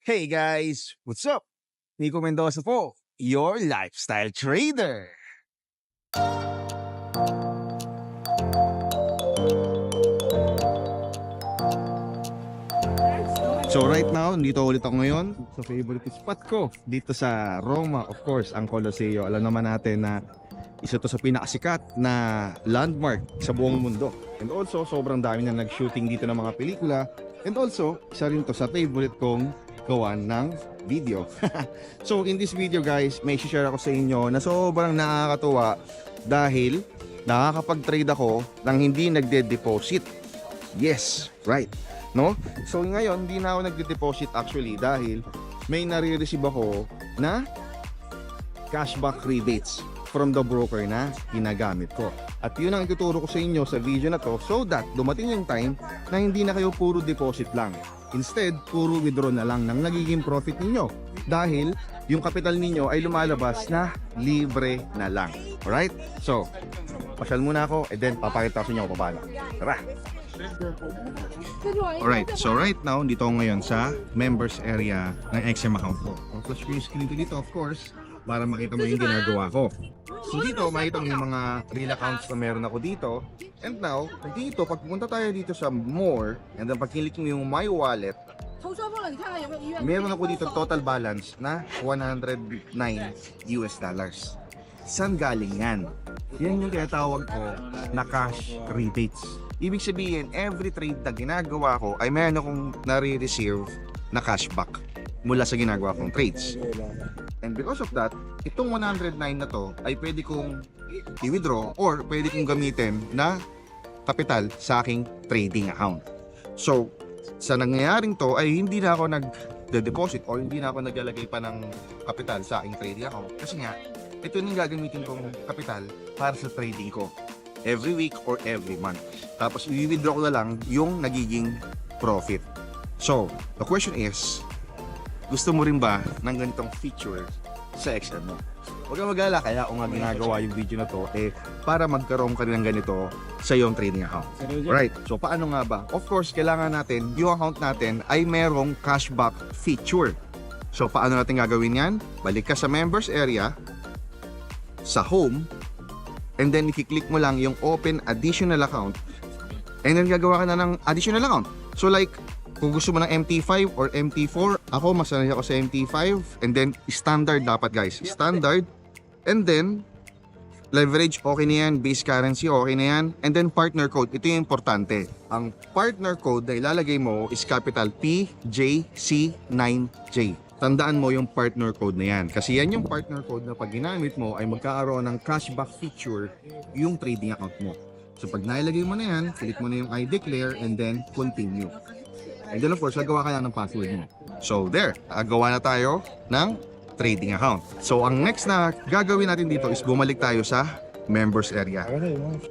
Hey guys, what's up? Nico Mendoza po, your lifestyle trader. So right now, dito ulit ako ngayon sa favorite spot ko dito sa Roma, of course, ang Colosseo. Alam naman natin na isa to sa pinakasikat na landmark sa buong mundo. And also, sobrang dami na nag-shooting dito ng mga pelikula. And also, isa rin to sa favorite kong gawan ng video. So in this video guys, may share ako sa inyo na sobrang nakakatuwa dahil nakakapag-trade ako nang hindi nagde-deposit. Yes, right. No? So ngayon, hindi na ako nagde-deposit actually dahil may nare-receive ako na cashback rebates from the broker na ginagamit ko. At yun ang ituturo ko sa inyo sa video na to so that dumating yung time na hindi na kayo puro deposit lang. Instead, puro withdraw na lang ng nagiging profit ninyo dahil yung capital ninyo ay lumalabas na libre na lang. Alright? So, pasyal muna ako and then papakita ko sa inyo kung paano. Tara! Alright, so right now, dito ako ngayon sa members area ng XM account ko. Flash ko yung screen ko dito, of course, para makita mo yung ginagawa ko. So dito, makita mo yung mga real accounts na meron ako dito. And now, dito, pag pumunta tayo dito sa more, and then pag click mo yung my wallet, meron ako dito total balance na 109 US dollars. Saan galing yan? Yan yung tinatawag ko na cash rebates. Ibig sabihin, every trade na ginagawa ko ay meron akong nare-receive na cashback mula sa ginagawa kong trades. And because of that, itong 109 na to ay pwede kong i-withdraw or pwede kong gamitin na kapital sa aking trading account. So, sa nangyayaring to ay hindi na ako nag-deposit or hindi na ako naglalagay pa ng kapital sa aking trading account. Kasi nga, ito yung gagamitin kong kapital para sa trading ko. Every week or every month. Tapos i-withdraw ko na lang yung nagiging profit. So, the question is, gusto mo rin ba ng ganitong feature sa XM mo? Huwag kang mag-alala, kaya ako nga ginagawa yung video na to para magkaroon ka rin ng ganito sa iyong trading account. Right, so paano nga ba? Of course, kailangan natin, yung account natin ay merong cashback feature. So paano natin gagawin yan? Balik ka sa members area, sa home, and then i-click mo lang yung open additional account, and then gagawa ka na ng additional account. So like, kung gusto mo ng MT5 or MT4, ako masanay ako sa MT5, and then standard dapat guys, standard, and then leverage okay na yan, base currency okay na yan, and then partner code, ito yung importante. Ang partner code na ilalagay mo is capital PJC9J. Tandaan mo yung partner code na yan. Kasi yan yung partner code na pag ginamit mo ay magkakaroon ng cashback feature yung trading account mo. So pag nailagay mo na yan, click mo na yung I declare and then continue. And then of course, gagawa ka na ng password mo. So there, gawa na tayo ng trading account. So ang next na gagawin natin dito is bumalik tayo sa members area.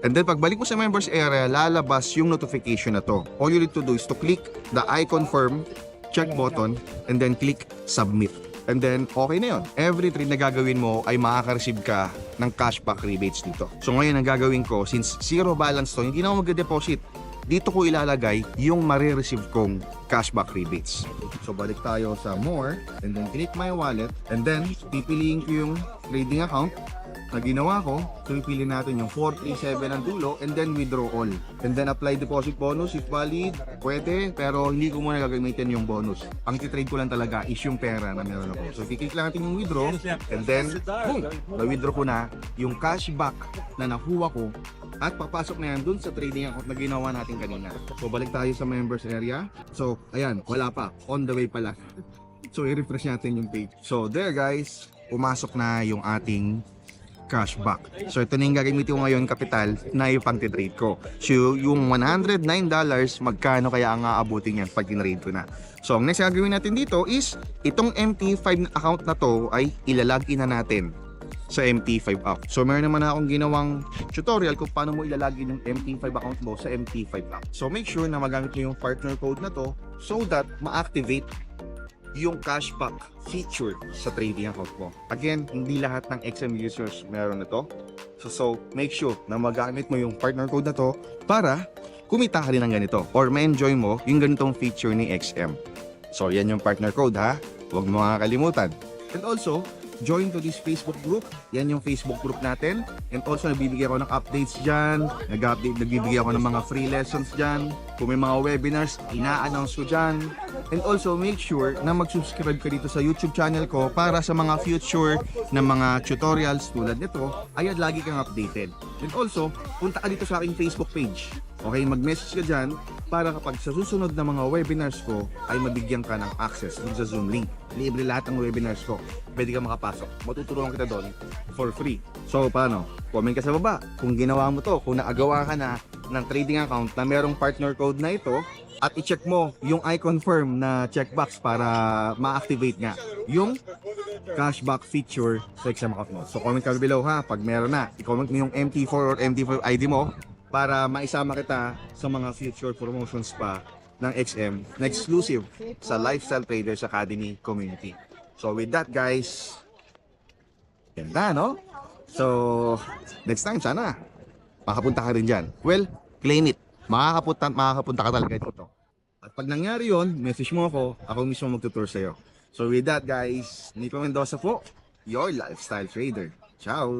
And then pagbalik mo sa members area, lalabas yung notification na to. All you need to do is to click the I confirm check button and then click submit. And then okay na yun. Every trade na gagawin mo ay makaka-receive ka ng cashback rebates dito. So ngayon ang gagawin ko, since zero balance to, hindi na ako mag-deposit. Dito ko ilalagay yung marireceive kong cashback rebates. So balik tayo sa more and then click my wallet and then pipiliin ko yung trading account na ginawa ko. So pipili natin yung 437 ang dulo and then withdraw all. And then apply deposit bonus if valid. Pwede, pero hindi ko muna gagamitin yung bonus. Ang titrade ko lang talaga is yung pera na meron ako. So i-click lang natin yung withdraw and then boom! Na-withdraw ko na yung cashback na nakuha ko at papasok na yan dun sa trading account na ginawa natin kanina. So balik tayo sa members area. So ayan, wala pa. On the way pala. So i-refresh natin yung page. So there guys, pumasok na yung ating cashback. So ito na yung gagamitin ko ngayon kapital na yung pang-trade ko. So yung $109, magkano kaya ang aabutin yan pag tinrade ko na. So ang next gagawin natin dito is itong MT5 account na to ay ilalagin na natin sa MT5 app. So meron naman akong ginawang tutorial kung paano mo ilalagin yung MT5 account mo sa MT5 app. So make sure na magamit mo yung partner code na to so that ma-activate yung cashback feature sa trading account mo. Again, hindi lahat ng XM users meron na to. So make sure na magamit mo yung partner code na to para kumita ka rin ng ganito or ma-enjoy mo yung ganitong feature ni XM. So, yan yung partner code ha. Huwag mo makakalimutan. And also, join to this Facebook group. Yan yung Facebook group natin. And also, nagbibigay ako ng updates dyan. Nagbibigay ako ng mga free lessons dyan. Kung may mga webinars, ina-announce ko dyan. And also, make sure na mag-subscribe ka dito sa YouTube channel ko para sa mga future na mga tutorials tulad nito, ay lagi kang updated. And also, punta ka dito sa aking Facebook page. Okay, mag-message ka dyan para kapag sa susunod na mga webinars ko ay mabigyan ka ng access dun sa Zoom link. Libre lahat ng webinars ko. Pwede ka makapasok. Matutulungan kita doon for free. So, paano? Comment ka sa baba kung ginawa mo to, kung naagawa ka na ng trading account na merong partner code na ito, at i-check mo yung I confirm na checkbox para ma-activate nga yung cashback feature sa XM account mo. So, comment ka below ha. Pag meron na, i-comment mo yung MT4 or MT5 ID mo para maisama kita sa mga future promotions pa ng XM na exclusive sa Lifestyle Traders Academy community. So with that guys, ganda no? So next time sana makapunta ka rin dyan. Well, claim it. Makakapunta ka talaga ito. At pag nangyari yon, message mo ako mismo magtutour sa'yo. So with that guys, Nico Mendoza po, your Lifestyle Trader. Ciao!